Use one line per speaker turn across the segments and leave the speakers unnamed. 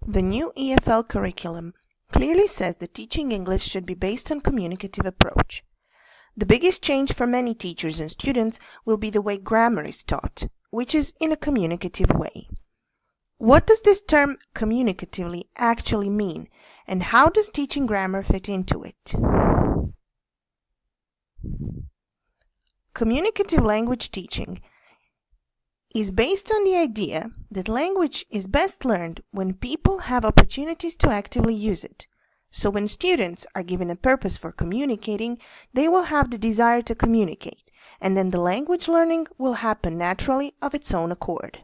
The new EFL curriculum clearly says that teaching English should be based on communicative approach. The biggest change for many teachers and students will be the way grammar is taught, which is in a communicative way. What does this term communicatively actually mean, and how does teaching grammar fit into it? Communicative language teaching is based on the idea that language is best learned when people have opportunities to actively use it. So when students are given a purpose for communicating, they will have the desire to communicate, and then the language learning will happen naturally of its own accord.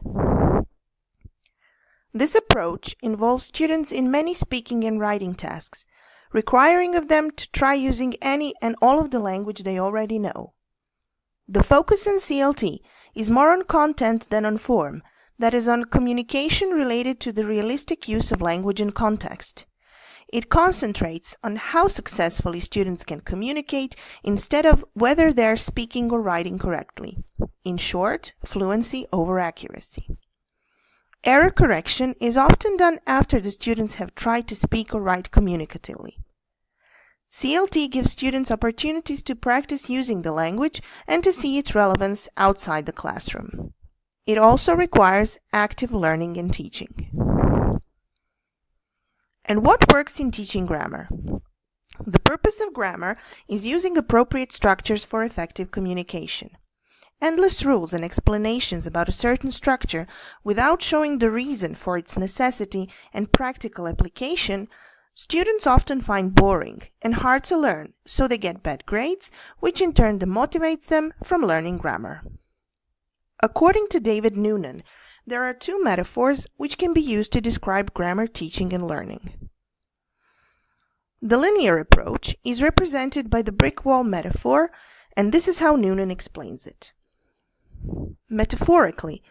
This approach involves students in many speaking and writing tasks, requiring of them to try using any and all of the language they already know. The focus in CLT is more on content than on form, that is, on communication related to the realistic use of language and context. It concentrates on how successfully students can communicate instead of whether they are speaking or writing correctly. In short, fluency over accuracy. Error correction is often done after the students have tried to speak or write communicatively. CLT gives students opportunities to practice using the language and to see its relevance outside the classroom. It also requires active learning and teaching. And what works in teaching grammar? The purpose of grammar is using appropriate structures for effective communication. Endless rules and explanations about a certain structure without showing the reason for its necessity and practical application students often find boring and hard to learn, so they get bad grades, which in turn demotivates them from learning grammar. According to David Noonan, there are two metaphors which can be used to describe grammar teaching and learning. The linear approach is represented by the brick wall metaphor, and this is how Noonan explains it. Metaphorically,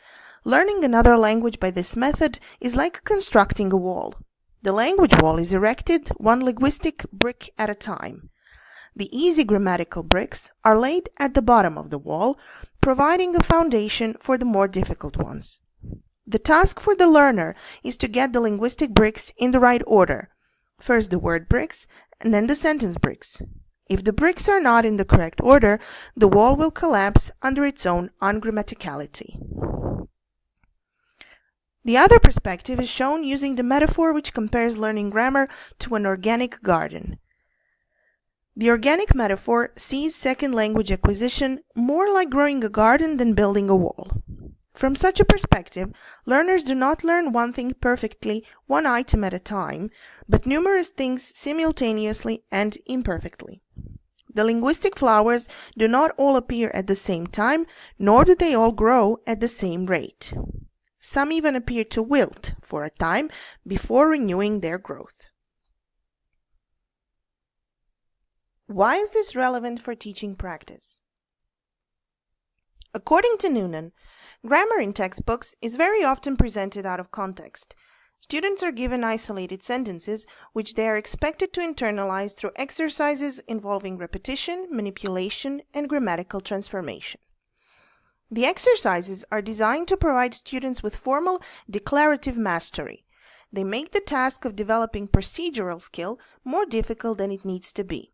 learning another language by this method is like constructing a wall. The language wall is erected one linguistic brick at a time. The easy grammatical bricks are laid at the bottom of the wall, providing a foundation for the more difficult ones. The task for the learner is to get the linguistic bricks in the right order. First the word bricks, and then the sentence bricks. If the bricks are not in the correct order, the wall will collapse under its own ungrammaticality. The other perspective is shown using the metaphor which compares learning grammar to an organic garden. The organic metaphor sees second language acquisition more like growing a garden than building a wall. From such a perspective, learners do not learn one thing perfectly, one item at a time, but numerous things simultaneously and imperfectly. The linguistic flowers do not all appear at the same time, nor do they all grow at the same rate. Some even appear to wilt for a time before renewing their growth. Why is this relevant for teaching practice? According to Noonan, grammar in textbooks is very often presented out of context. Students are given isolated sentences which they are expected to internalize through exercises involving repetition, manipulation, and grammatical transformation. The exercises are designed to provide students with formal declarative mastery. They make the task of developing procedural skill more difficult than it needs to be,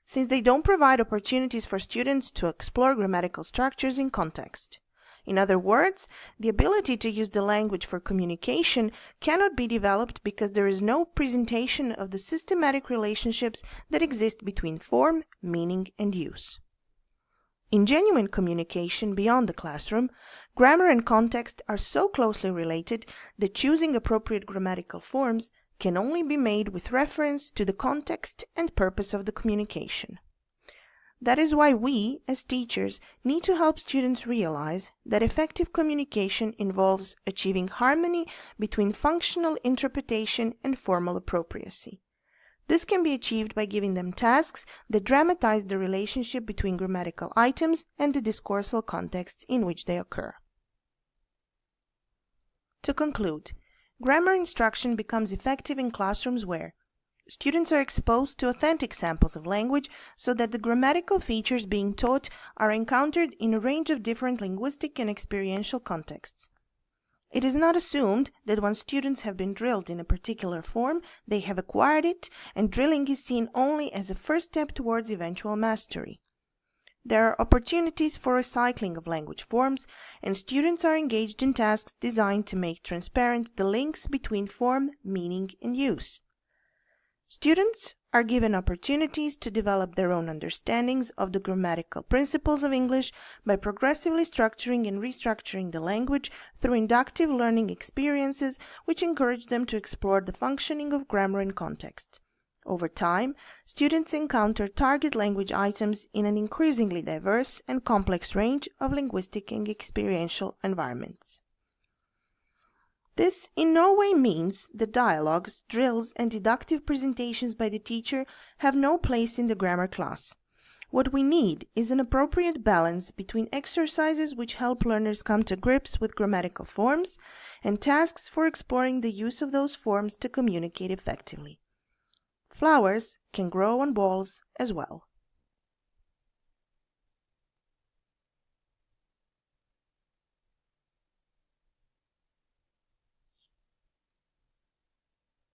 since they don't provide opportunities for students to explore grammatical structures in context. In other words, the ability to use the language for communication cannot be developed because there is no presentation of the systematic relationships that exist between form, meaning, and use. In genuine communication beyond the classroom, grammar and context are so closely related that choosing appropriate grammatical forms can only be made with reference to the context and purpose of the communication. That is why we, as teachers, need to help students realize that effective communication involves achieving harmony between functional interpretation and formal appropriacy. This can be achieved by giving them tasks that dramatize the relationship between grammatical items and the discoursal contexts in which they occur. To conclude, grammar instruction becomes effective in classrooms where students are exposed to authentic samples of language so that the grammatical features being taught are encountered in a range of different linguistic and experiential contexts. It is not assumed that once students have been drilled in a particular form, they have acquired it, and drilling is seen only as a first step towards eventual mastery. There are opportunities for recycling of language forms, and students are engaged in tasks designed to make transparent the links between form, meaning, and use. Students are given opportunities to develop their own understandings of the grammatical principles of English by progressively structuring and restructuring the language through inductive learning experiences which encourage them to explore the functioning of grammar and context. Over time, students encounter target language items in an increasingly diverse and complex range of linguistic and experiential environments. This in no way means that dialogues, drills, and deductive presentations by the teacher have no place in the grammar class. What we need is an appropriate balance between exercises which help learners come to grips with grammatical forms and tasks for exploring the use of those forms to communicate effectively. Flowers can grow on walls as well.